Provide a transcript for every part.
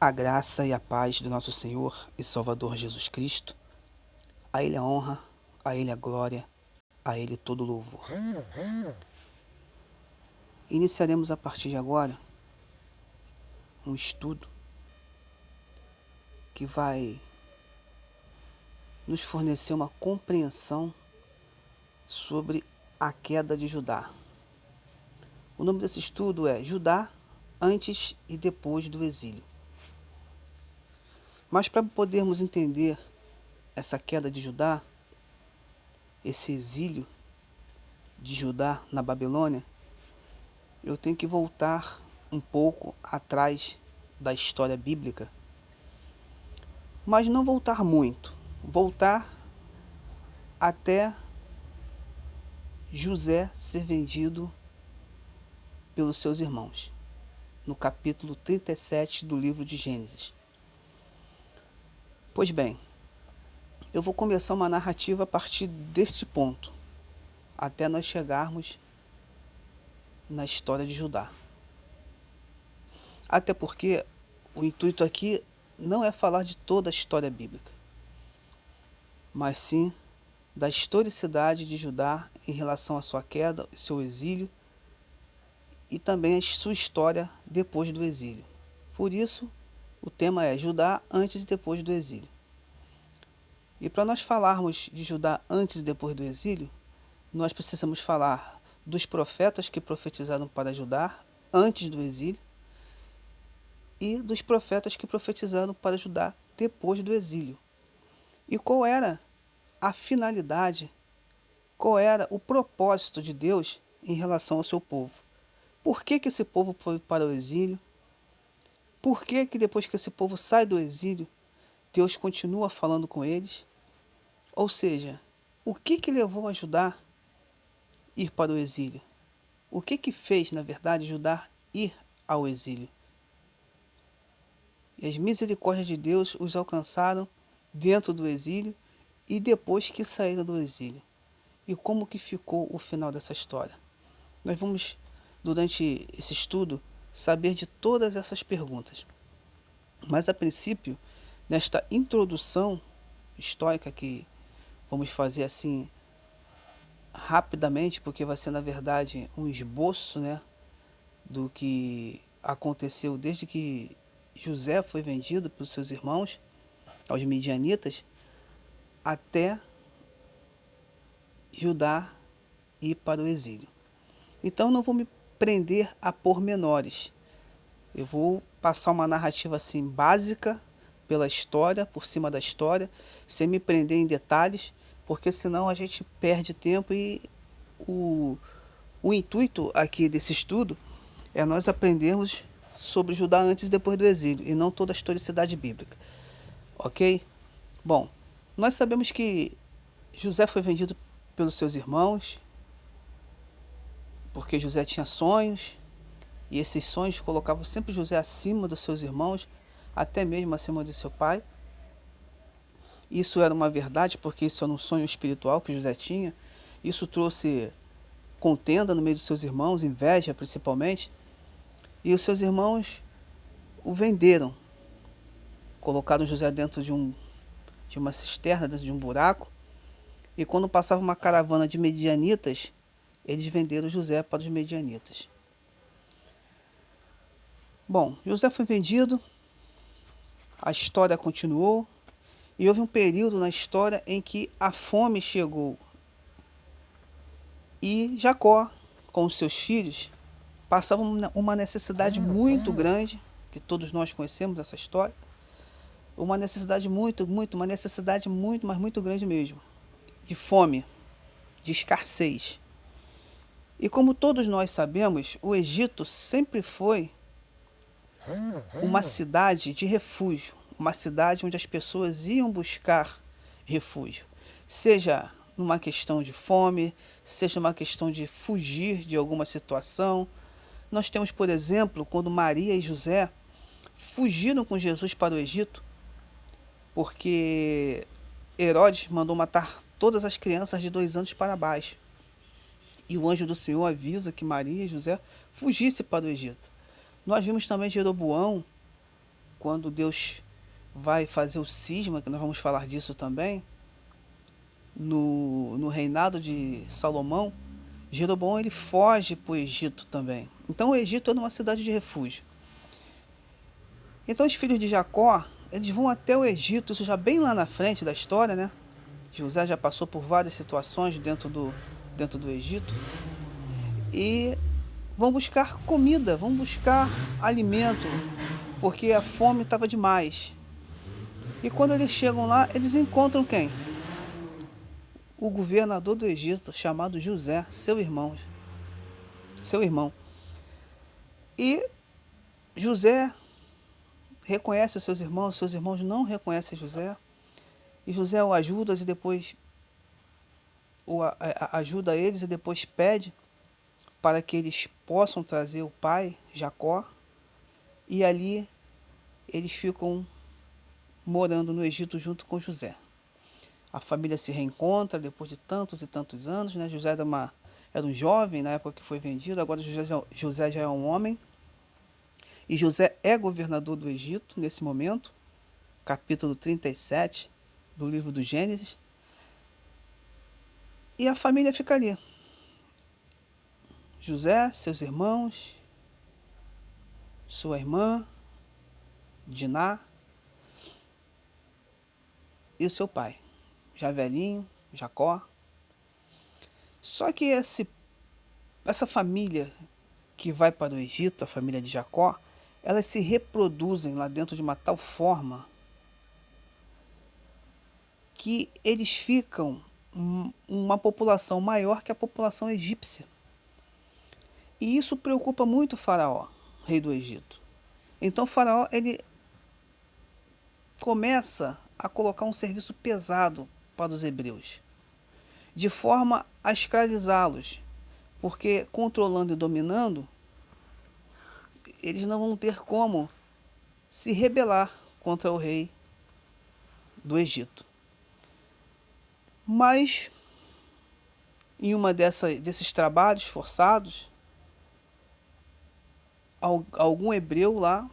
A graça e a paz do nosso Senhor e Salvador Jesus Cristo, a Ele a honra, a Ele a glória, a Ele todo louvor. Iniciaremos a partir de agora um estudo que vai nos fornecer uma compreensão sobre a queda de Judá. O nome desse estudo é Judá antes e depois do exílio. Mas para podermos entender essa queda de Judá, esse exílio de Judá na Babilônia, eu tenho que voltar um pouco atrás da história bíblica, mas não voltar muito, voltar até José ser vendido pelos seus irmãos, no capítulo 37 do livro de Gênesis. Pois bem, eu vou começar uma narrativa a partir desse ponto, até nós chegarmos na história de Judá. Até porque o intuito aqui não é falar de toda a história bíblica, mas sim da historicidade de Judá em relação à sua queda, seu exílio e também a sua história depois do exílio. Por isso, o tema é Judá antes e depois do exílio. E para nós falarmos de Judá antes e depois do exílio, nós precisamos falar dos profetas que profetizaram para Judá antes do exílio e dos profetas que profetizaram para Judá depois do exílio. E qual era a finalidade, qual era o propósito de Deus em relação ao seu povo? Por que esse povo foi para o exílio? Por que depois que esse povo sai do exílio, Deus continua falando com eles? Ou seja, o que levou a Judá a ir para o exílio? O que fez, na verdade, Judá ir ao exílio? E as misericórdias de Deus os alcançaram dentro do exílio e depois que saíram do exílio. E como que ficou o final dessa história? Nós vamos, durante esse estudo, saber de todas essas perguntas. Mas, a princípio, nesta introdução histórica que vamos fazer assim rapidamente, porque vai ser, na verdade, um esboço, do que aconteceu desde que José foi vendido pelos seus irmãos, aos midianitas, até Judá ir para o exílio. Então não vou me prender a pormenores. Eu vou passar uma narrativa assim básica pela história, por cima da história, sem me prender em detalhes, porque senão a gente perde tempo e o intuito aqui desse estudo é nós aprendermos sobre Judá antes e depois do exílio, e não toda a historicidade bíblica. Ok? Bom, nós sabemos que José foi vendido pelos seus irmãos, porque José tinha sonhos, e esses sonhos colocavam sempre José acima dos seus irmãos, até mesmo acima de seu pai. Isso era uma verdade, porque isso era um sonho espiritual que José tinha. Isso trouxe contenda no meio dos seus irmãos, inveja principalmente. E os seus irmãos o venderam. Colocaram José dentro de uma cisterna, dentro de um buraco. E quando passava uma caravana de medianitas, eles venderam José para os medianitas. Bom, José foi vendido, a história continuou, e houve um período na história em que a fome chegou. E Jacó, com os seus filhos, passava uma necessidade muito grande, que todos nós conhecemos essa história, uma necessidade uma necessidade muito, mas muito grande mesmo, de fome, de escassez. E como todos nós sabemos, o Egito sempre foi uma cidade de refúgio, uma cidade onde as pessoas iam buscar refúgio, seja numa questão de fome, seja uma questão de fugir de alguma situação. Nós temos, por exemplo, quando Maria e José fugiram com Jesus para o Egito, porque Herodes mandou matar todas as crianças de 2 anos para baixo. E o anjo do Senhor avisa que Maria e José fugissem para o Egito. Nós vimos também Jeroboão, quando Deus vai fazer o cisma, que nós vamos falar disso também, no reinado de Salomão, Jeroboão ele foge para o Egito também. Então o Egito era uma cidade de refúgio. Então os filhos de Jacó, eles vão até o Egito, isso já bem lá na frente da história, né? José já passou por várias situações dentro do Egito. E vão buscar comida, vão buscar alimento, porque a fome estava demais. E quando eles chegam lá, eles encontram quem? O governador do Egito, chamado José, seu irmão. E José reconhece os seus irmãos não reconhecem José. E José o ajuda e depois ajuda eles e depois pede para que eles possam trazer o pai, Jacó, e ali eles ficam morando no Egito junto com José. A família se reencontra depois de tantos e tantos anos, né? José era um jovem na época que foi vendido, agora José já é um homem. E José é governador do Egito nesse momento, capítulo 37 do livro do Gênesis. E a família fica ali. José, seus irmãos, sua irmã, Diná, e o seu pai, já velhinho, Jacó. Só que essa família que vai para o Egito, a família de Jacó, elas se reproduzem lá dentro de uma tal forma que eles ficam uma população maior que a população egípcia. E isso preocupa muito o faraó, rei do Egito. Então o faraó ele começa a colocar um serviço pesado para os hebreus, de forma a escravizá-los, porque controlando e dominando, eles não vão ter como se rebelar contra o rei do Egito. Mas, em uma desses trabalhos forçados, algum hebreu lá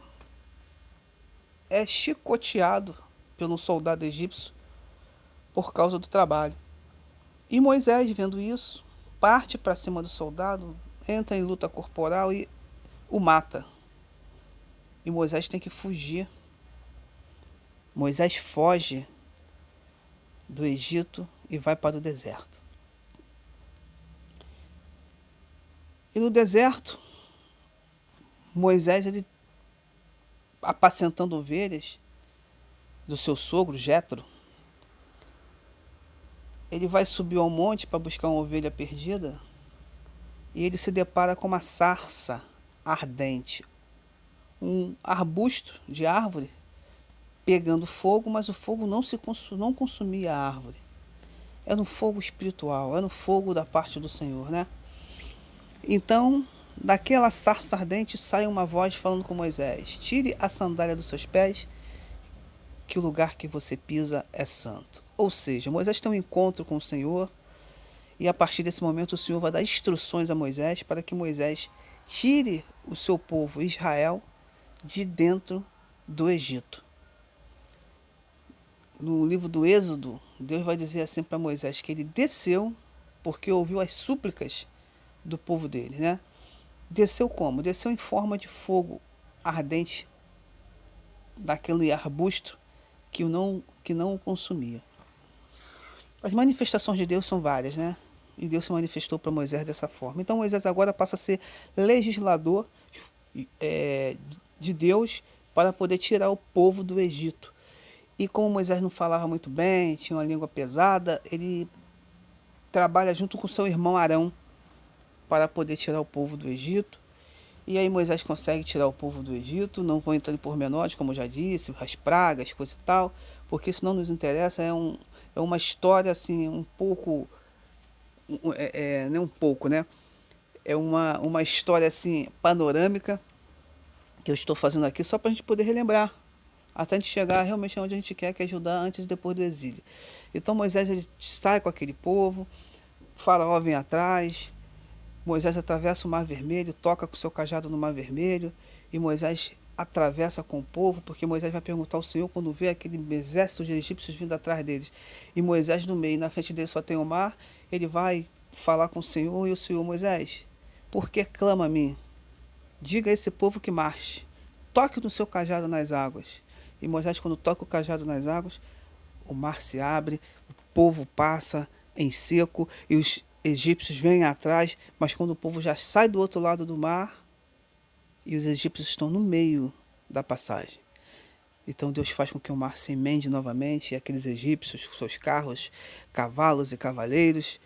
é chicoteado pelo soldado egípcio por causa do trabalho. E Moisés, vendo isso, parte para cima do soldado, entra em luta corporal e o mata. E Moisés tem que fugir. Moisés foge do Egito e vai para o deserto. E no deserto, Moisés, ele apacentando ovelhas do seu sogro, Jetro, ele vai subir ao monte para buscar uma ovelha perdida e ele se depara com uma sarça ardente, um arbusto de árvore pegando fogo, mas o fogo não consumia a árvore. Era um fogo espiritual, era um fogo da parte do Senhor, né? Então, daquela sarça ardente sai uma voz falando com Moisés: tire a sandália dos seus pés, que o lugar que você pisa é santo. Ou seja, Moisés tem um encontro com o Senhor e a partir desse momento o Senhor vai dar instruções a Moisés para que Moisés tire o seu povo Israel de dentro do Egito. No livro do Êxodo, Deus vai dizer assim para Moisés que ele desceu porque ouviu as súplicas do povo dele, né? Desceu como? Desceu em forma de fogo ardente daquele arbusto que não o consumia. As manifestações de Deus são várias, né? E Deus se manifestou para Moisés dessa forma. Então Moisés agora passa a ser legislador de Deus para poder tirar o povo do Egito. E como Moisés não falava muito bem, tinha uma língua pesada, ele trabalha junto com seu irmão Arão para poder tirar o povo do Egito. E aí Moisés consegue tirar o povo do Egito. Não vou entrar em pormenores, como eu já disse, as pragas, coisa e tal, porque isso não nos interessa. É uma história assim, um pouco... não um pouco, né? É uma história assim, panorâmica, que eu estou fazendo aqui só para a gente poder relembrar, até a gente chegar realmente onde a gente quer, que é ajudar antes e depois do exílio. Então Moisés ele sai com aquele povo, o faraó vem atrás, Moisés atravessa o Mar Vermelho, toca com o seu cajado no Mar Vermelho, e Moisés atravessa com o povo, porque Moisés vai perguntar ao Senhor quando vê aquele exército de egípcios vindo atrás deles. E Moisés no meio, na frente dele só tem o mar, ele vai falar com o Senhor e o Senhor, Moisés, por que clama a mim? Diga a esse povo que marche. Toque no seu cajado nas águas. E Moisés, quando toca o cajado nas águas, o mar se abre, o povo passa em seco e os egípcios vêm atrás, mas quando o povo já sai do outro lado do mar e os egípcios estão no meio da passagem. Então Deus faz com que o mar se emende novamente e aqueles egípcios, com seus carros, cavalos e cavaleiros,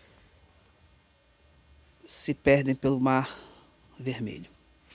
se perdem pelo mar vermelho.